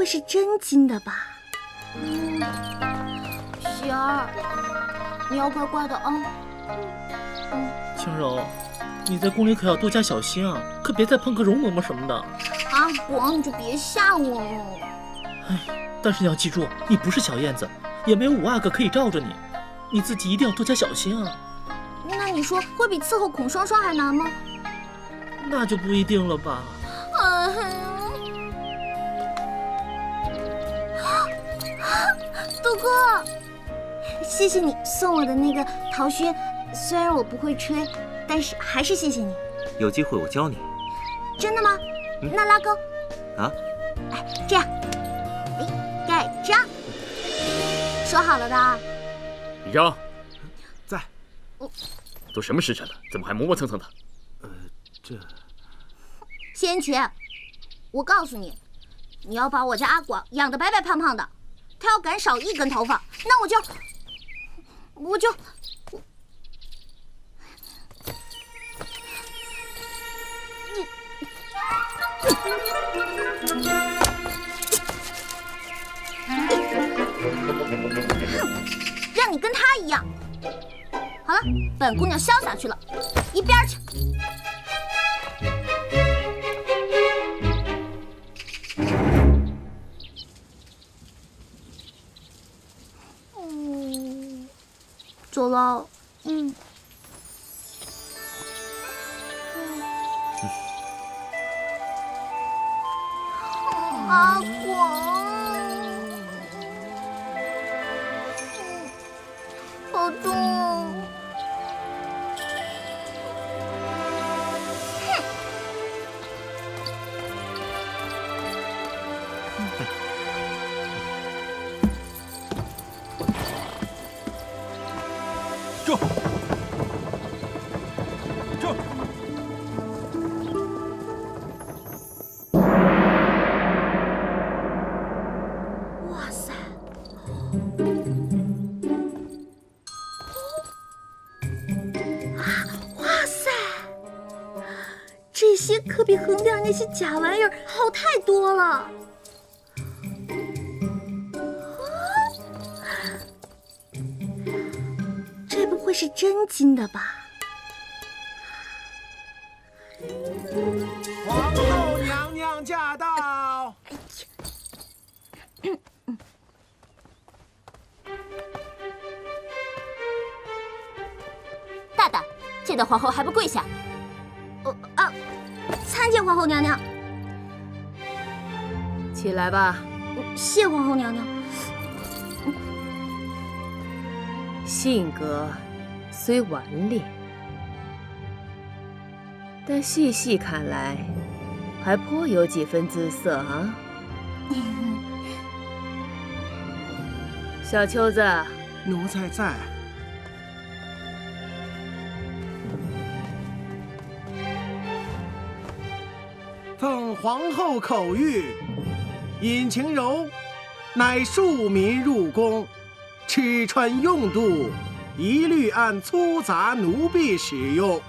会是真金的吧？喜儿，你要乖乖的啊。轻柔，你在宫里可要多加小心啊，可别再碰个容嬷嬷什么的。阿广，你就别吓我了。哎，但是你要记住，你不是小燕子，也没有五阿哥可以罩着你，你自己一定要多加小心啊。那你说会比伺候孔双双还难吗？那就不一定了吧。杜哥，谢谢你送我的那个陶靴，虽然我不会吹，但是还是谢谢你。有机会我教你。真的吗？那拉钩。啊？哎，这样，哎，盖章。说好了的。李章，在。都什么时辰了，怎么还磨磨蹭蹭的？这……谢延群，我告诉你，你要把我家阿广养得白白胖胖的，他要敢少1根头发，那我就让你跟他一样。好了，本姑娘潇洒去了，一边去。走了。阿广，好重。住！住！哇塞！哇塞！这些可比横店那些假玩意儿好太多了。这不会是真金的吧？皇后娘娘驾到！大胆，见到皇后还不跪下？参见皇后娘娘。起来吧。谢皇后娘娘。性格虽顽劣，但细细看来，还颇有几分姿色啊。小秋子，奴才在。奉皇后口谕，尹晴柔乃庶民入宫，吃穿用度一律按粗杂奴婢使用。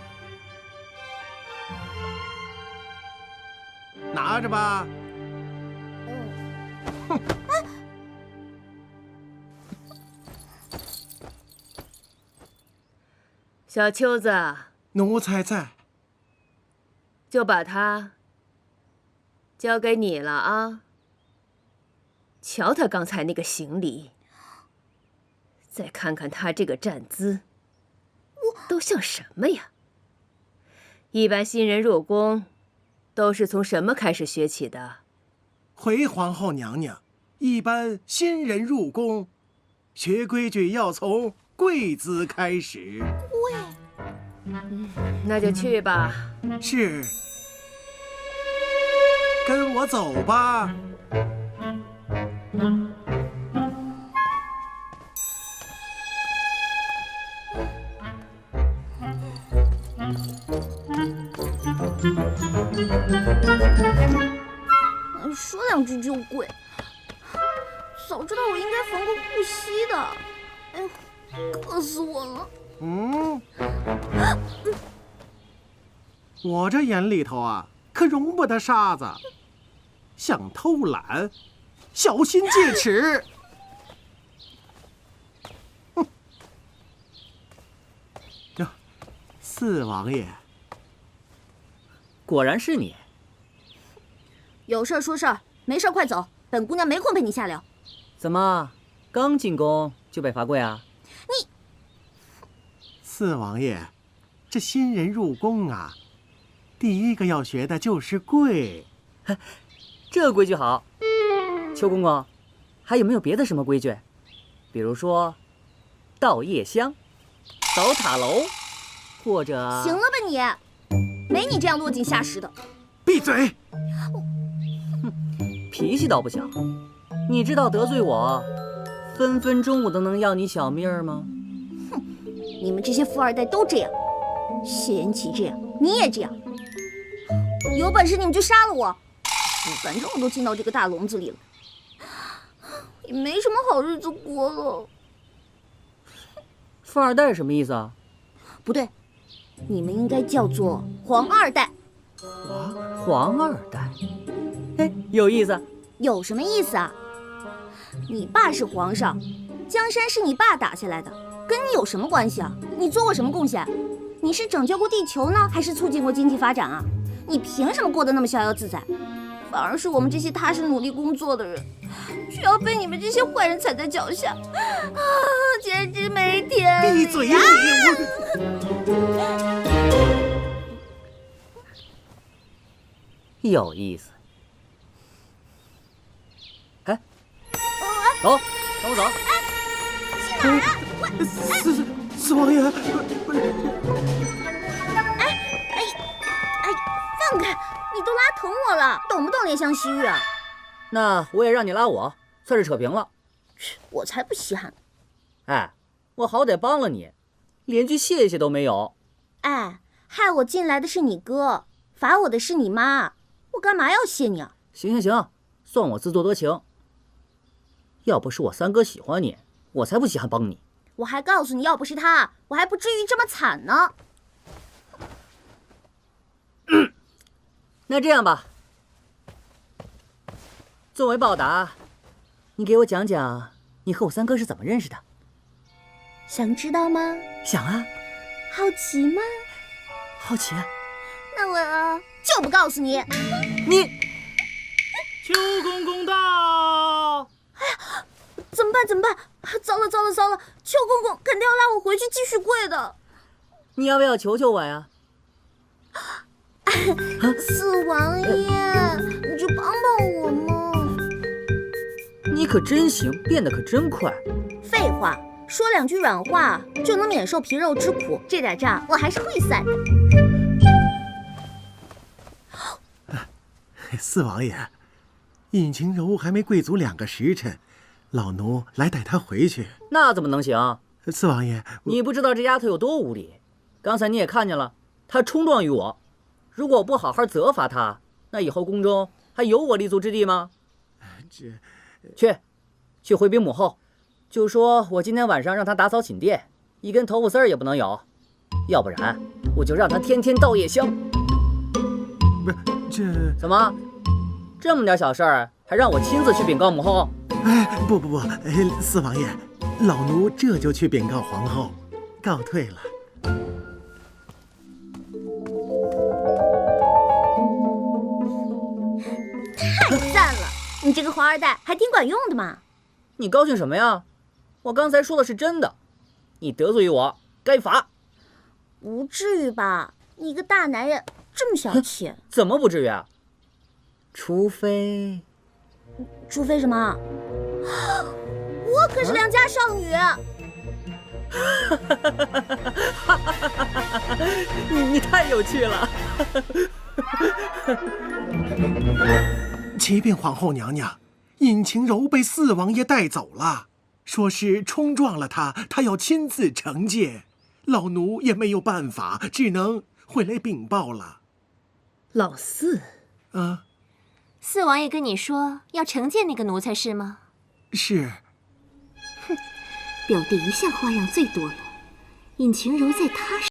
拿着吧。小秋子，奴才在。就把他交给你了啊！瞧他刚才那个行礼，再看看他这个站姿，都像什么呀？一般新人入宫，都是从什么开始学起的？回皇后娘娘，一般新人入宫，学规矩要从跪姿开始。那就去吧。是。跟我走吧。说两句就跪，早知道我应该缝个护膝的。哎呦，硌死我了。我这眼里头啊，可容不得沙子。想偷懒，小心戒尺！哼！哟，四王爷，果然是你。有事儿说事儿，没事儿快走，本姑娘没空陪你瞎聊。怎么，刚进宫就被罚跪啊？你，四王爷，这新人入宫啊，第一个要学的就是跪。这规矩好。邱公公，还有没有别的什么规矩？比如说，倒夜香、扫塔楼，或者……行了吧你，没你这样落井下石的。闭嘴！脾气倒不小，你知道得罪我，分分钟我都能要你小命儿吗？哼，你们这些富二代都这样，谢延琪这样，你也这样。有本事你们就杀了我，反正我都进到这个大笼子里了，也没什么好日子过了。富二代什么意思啊？不对，你们应该叫做皇二代。皇二代，哎，有意思。有什么意思啊？你爸是皇上，江山是你爸打下来的，跟你有什么关系啊？你做过什么贡献？你是拯救过地球呢，还是促进过经济发展啊？你凭什么过得那么逍遥自在？反而是我们这些踏实努力工作的人，却要被你们这些坏人踩在脚下，啊，简直没天理！闭嘴呀！有意思。哎，走，跟我走。去哪儿啊？四王爷，放开！你都拉疼我了，懂不懂怜香惜玉啊？那我也让你拉我，算是扯平了。我才不稀罕呢！哎，我好歹帮了你，连句谢谢都没有。哎，害我进来的是你哥，罚我的是你妈，我干嘛要谢你啊？行，算我自作多情。要不是我三哥喜欢你，我才不稀罕帮你。我还告诉你，要不是他，我还不至于这么惨呢。那这样吧，作为报答，你给我讲讲你和我三哥是怎么认识的。想知道吗？想啊。好奇吗？好奇啊。那我就不告诉你。你，邱公公到！哎呀，怎么办？糟了！邱公公肯定要拉我回去继续跪的。你要不要求求我呀？四王爷，你就帮帮我嘛！你可真行，变得可真快。废话，说两句软话就能免受皮肉之苦，这点账我还是会算的。四王爷，尹晴柔还没跪足2个时辰，老奴来带她回去。那怎么能行？四王爷，你不知道这丫头有多无礼。刚才你也看见了，她冲撞于我。如果我不好好责罚她，那以后宫中还有我立足之地吗？去回禀母后，就说我今天晚上让她打扫寝殿，一根头发丝儿也不能有，要不然我就让她天天倒夜香。不是这怎么，这么点小事儿还让我亲自去禀告母后？哎，不，四王爷，老奴这就去禀告皇后，告退了。太赞了！你这个皇二代还挺管用的嘛。你高兴什么呀？我刚才说的是真的，你得罪于我，该罚。不至于吧？你个大男人这么小气？怎么不至于啊？除非什么？我可是良家少女。你太有趣了。启禀皇后娘娘，尹晴柔被四王爷带走了，说是冲撞了他，他要亲自惩戒。老奴也没有办法，只能回来禀报了。老四，四王爷跟你说要惩戒那个奴才是吗？是。表弟一向花样最多了，尹晴柔在他